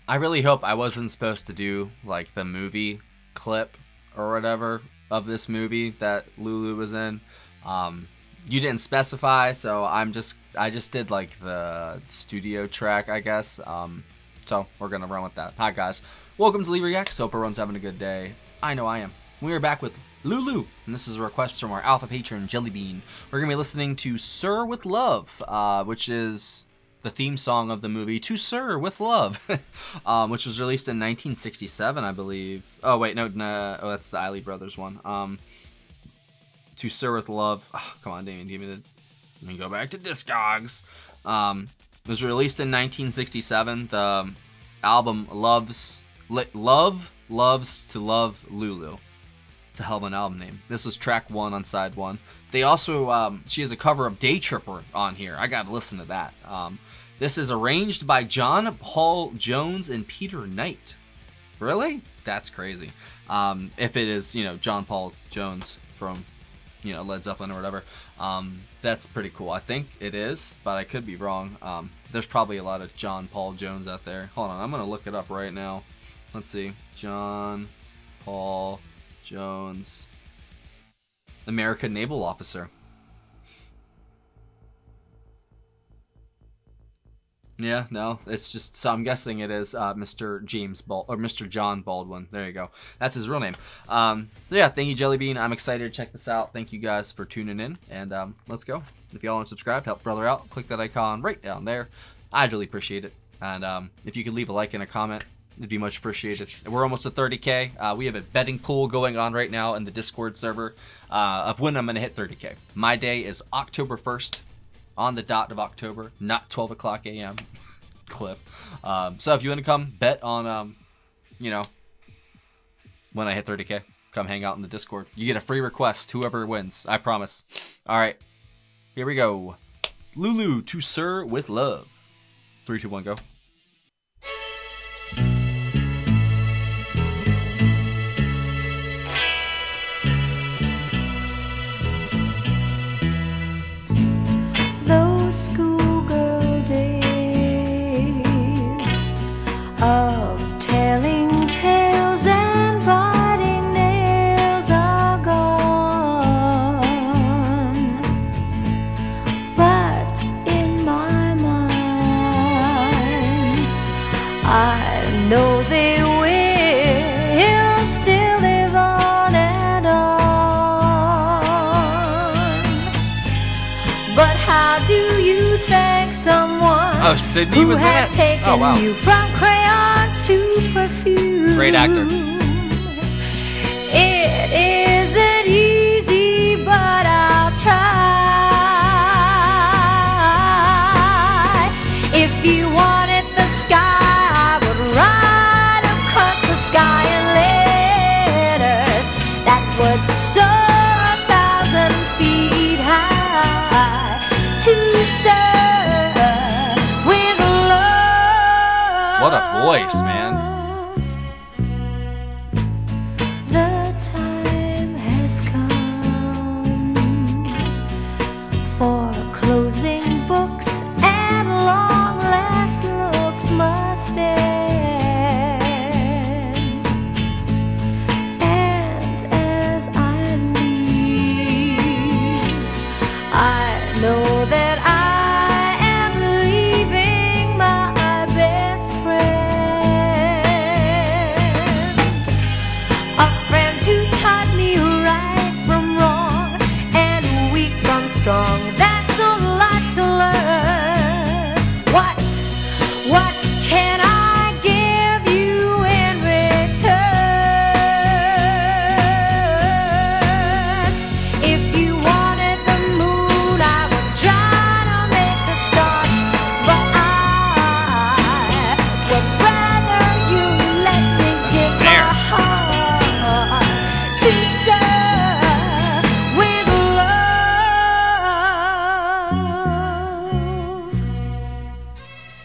I really hope I wasn't supposed to do like the movie clip or whatever of this movie that Lulu was in. You didn't specify, so I just did like the studio track, I guess. So we're gonna run with that. Hi guys, welcome to Lee Reacts. Hope everyone's having a good day. I know I am. We are back with Lulu, and this is a request from our alpha patron Jellybean. We're gonna be listening to "Sir with Love," which is the theme song of the movie "To Sir with Love," which was released in 1967, I believe. Oh wait, no, oh that's the Eiley Brothers one. "To Sir with Love." Oh, come on, Damien, give me the. Let me go back to Discogs. It was released in 1967. The album Love Loves to Love Lulu. It's a hell of an album name. This was track 1 on side 1. They also, she has a cover of Day Tripper on here. I gotta listen to that. This is arranged by John Paul Jones and Peter Knight. Really? That's crazy. If it is, you know, John Paul Jones from, you know, Led Zeppelin or whatever, that's pretty cool. I think it is, but I could be wrong. There's probably a lot of John Paul Jones out there. Hold on, I'm gonna look it up right now. Let's see. John Paul Jones, American naval officer. Yeah, no, it's just, so I'm guessing it is Mr. John Baldwin. There you go. That's his real name. So yeah, thank you, Jellybean. I'm excited to check this out. Thank you guys for tuning in, and let's go. If y'all aren't subscribed, help brother out. Click that icon right down there. I'd really appreciate it. And if you could leave a like and a comment, it'd be much appreciated. We're almost at 30K. We have a betting pool going on right now in the Discord server of when I'm going to hit 30K. My day is October 1st, on the dot of October, not 12 o'clock a.m. clip. So if you want to come bet on, you know, when I hit 30K, come hang out in the Discord. You get a free request, whoever wins. I promise. All right, here we go. Lulu, "To Sir with Love." 3, 2, 1, go. Of telling tales and biting nails are gone, but in my mind I know they will still live on and on. But how do you thank someone Sydney was who has in it? taken Oh, wow. you from crayons to perfume? Great actor. It isn't easy, but I'll try. If you wanted the sky, I would ride across the sky in letters that would soar 1,000 feet high. To serve with love. What a voice, man. The time has come for closing books, and long last looks must end. And as I leave, I know that I am leaving my best friend, a friend who taught me right from wrong and weak from strong. That's a lot to learn. What can I give you in return? If you wanted the moon, I would try to make a start, but I would rather you let me give my heart to serve with love.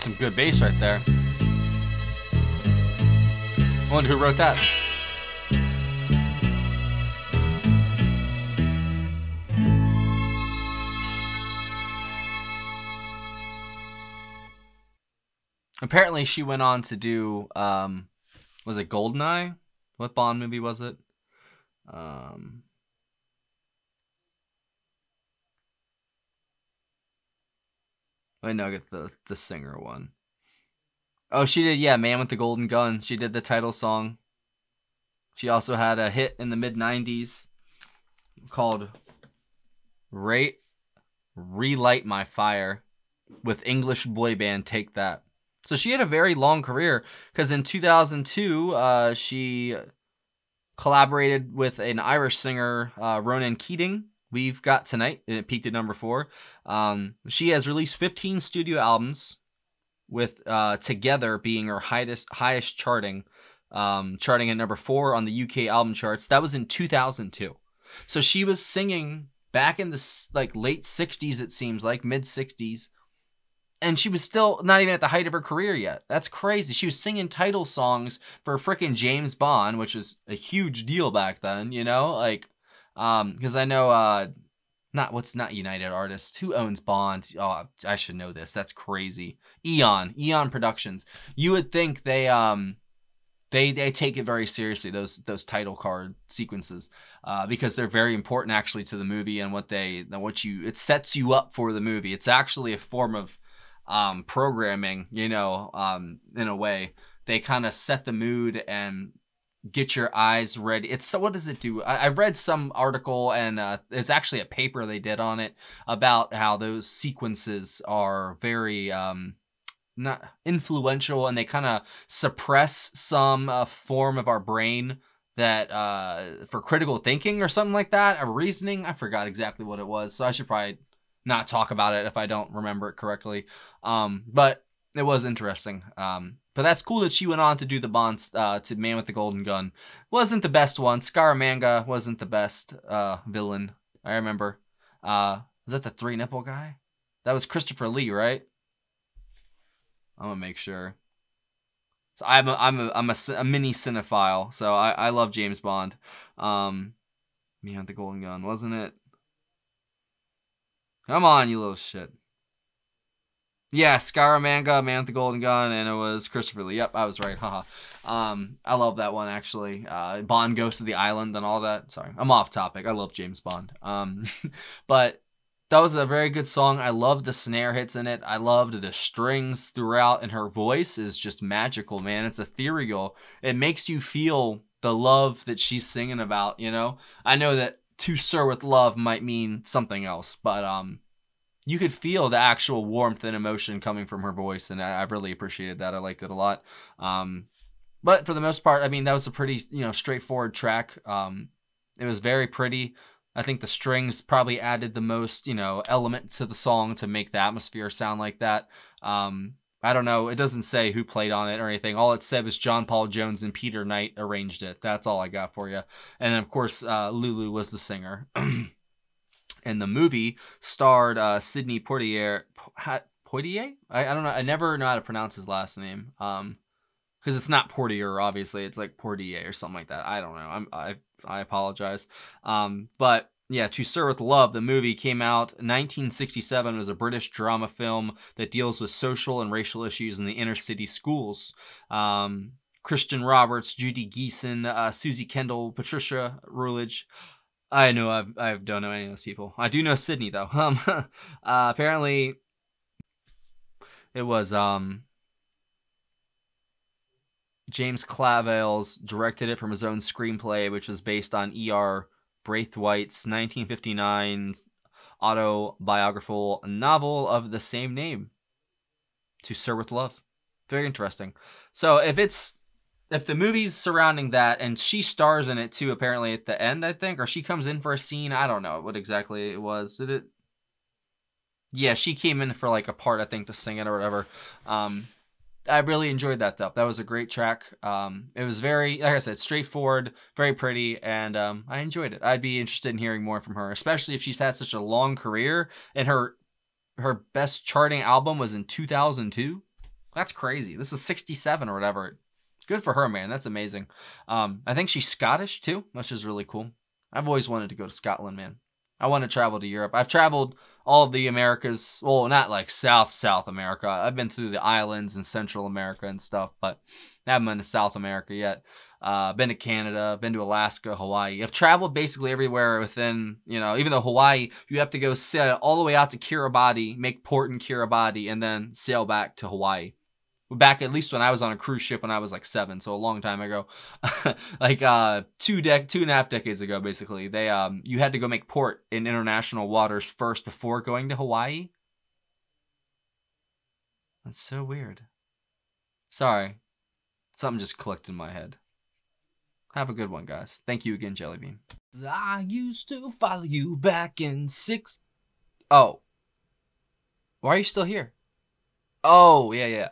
Some good bass right there. I wonder who wrote that. Apparently, she went on to do, was it Goldeneye? What Bond movie was it? Um, Wait, no, get the singer one. Oh, she did, yeah, Man with the Golden Gun. She did the title song. She also had a hit in the mid 90s called Rate Relight My Fire with English boy band Take That. So she had a very long career because in 2002, she collaborated with an Irish singer, Ronan Keating. We've Got Tonight, and it peaked at number 4. She has released 15 studio albums, with Together being her highest charting, charting at number 4 on the UK album charts. That was in 2002. So she was singing back in the late 60s, it seems like, mid 60s. And she was still not even at the height of her career yet. That's crazy. She was singing title songs for freaking James Bond, which is a huge deal back then, you know? Like, because I know, not United Artists. Who owns Bond? Oh, I should know this. That's crazy. Eon Productions. You would think they take it very seriously, those title card sequences, because they're very important actually to the movie and it sets you up for the movie. It's actually a form of programming, you know, in a way. They kind of set the mood and get your eyes ready. So what does it do? I read some article, and it's actually a paper they did on it about how those sequences are very not influential, and they kind of suppress some form of our brain that for critical thinking or something like that, or reasoning. I forgot exactly what it was, so I should probably not talk about it if I don't remember it correctly. But it was interesting. But that's cool that she went on to do the Bond, to Man with the Golden Gun. Wasn't the best one. Scaramanga wasn't the best villain. I remember. Was that the 3-nipple guy? That was Christopher Lee, right? I'm gonna make sure. So I'm a mini cinephile, so I love James Bond. Man with the Golden Gun, wasn't it? Come on, you little shit. Yeah, Scaramanga, Man with the Golden Gun, and it was Christopher Lee. Yep, I was right. Haha. I love that one, actually. Bond goes to the island and all that. Sorry, I'm off topic. I love James Bond. But that was a very good song. I loved the snare hits in it. I loved the strings throughout, and her voice is just magical, man. It's ethereal. It makes you feel the love that she's singing about, you know? I know that To Sir With Love might mean something else, but you could feel the actual warmth and emotion coming from her voice, and I really appreciated that. I liked it a lot. But for the most part, I mean, that was a pretty, straightforward track. It was very pretty. I think the strings probably added the most, element to the song to make the atmosphere sound like that. I don't know. It doesn't say who played on it or anything. All it said was John Paul Jones and Peter Knight arranged it. That's all I got for you. And then, of course, Lulu was the singer. And the movie starred Sidney Poitier. Poitier? I don't know. I never know how to pronounce his last name. Because it's not Portier, obviously. It's like Portier or something like that. I don't know. I apologize. But yeah, To Sir With Love, the movie came out in 1967. It was a British drama film that deals with social and racial issues in the inner city schools. Christian Roberts, Judy Geeson, Susie Kendall, Patricia Rutledge. I know I don't know any of those people. I do know Sydney though. Apparently, it was James Clavell's directed it from his own screenplay, which was based on E.R. Braithwaite's 1959 autobiographical novel of the same name, To Sir With Love. Very interesting. So if the movie's surrounding that, and she stars in it too, apparently at the end, I think, or she comes in for a scene. I don't know what exactly it was. Did it? Yeah, she came in for like a part, I think, to sing it or whatever. I really enjoyed that though. That was a great track. It was very, like I said, straightforward, very pretty, and I enjoyed it. I'd be interested in hearing more from her, especially if she's had such a long career, and her best charting album was in 2002. That's crazy. This is 67 or whatever. Good for her, man. That's amazing. I think she's Scottish too, which is really cool. I've always wanted to go to Scotland, man. I want to travel to Europe. I've traveled all of the Americas. Well, not like South America. I've been through the islands in Central America and stuff, but I haven't been to South America yet. Been to Canada, been to Alaska, Hawaii. I've traveled basically everywhere within, even though Hawaii, you have to go sail all the way out to Kiribati, make port in Kiribati, and then sail back to Hawaii. Back at least when I was on a cruise ship when I was like 7, so a long time ago, like 2.5 decades ago, basically. They you had to go make port in international waters first before going to Hawaii. That's so weird. Sorry, something just clicked in my head. Have a good one, guys. Thank you again, Jellybean. I used to follow you back in 6. Oh, why are you still here? Oh, yeah.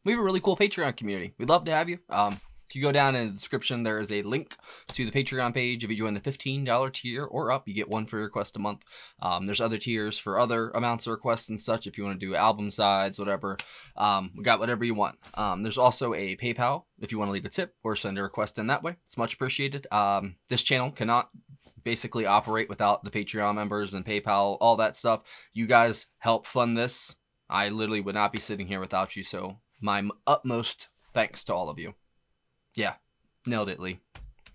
We have a really cool Patreon community. We'd love to have you. If you go down in the description, there is a link to the Patreon page. If you join the $15 tier or up, you get 1 free request a month. There's other tiers for other amounts of requests and such. If you want to do album sides, whatever, we got whatever you want. There's also a PayPal if you want to leave a tip or send a request in that way. It's much appreciated. This channel cannot basically operate without the Patreon members and PayPal, all that stuff. You guys help fund this. I literally would not be sitting here without you, so my utmost thanks to all of you. Yeah, nailed it, Lee.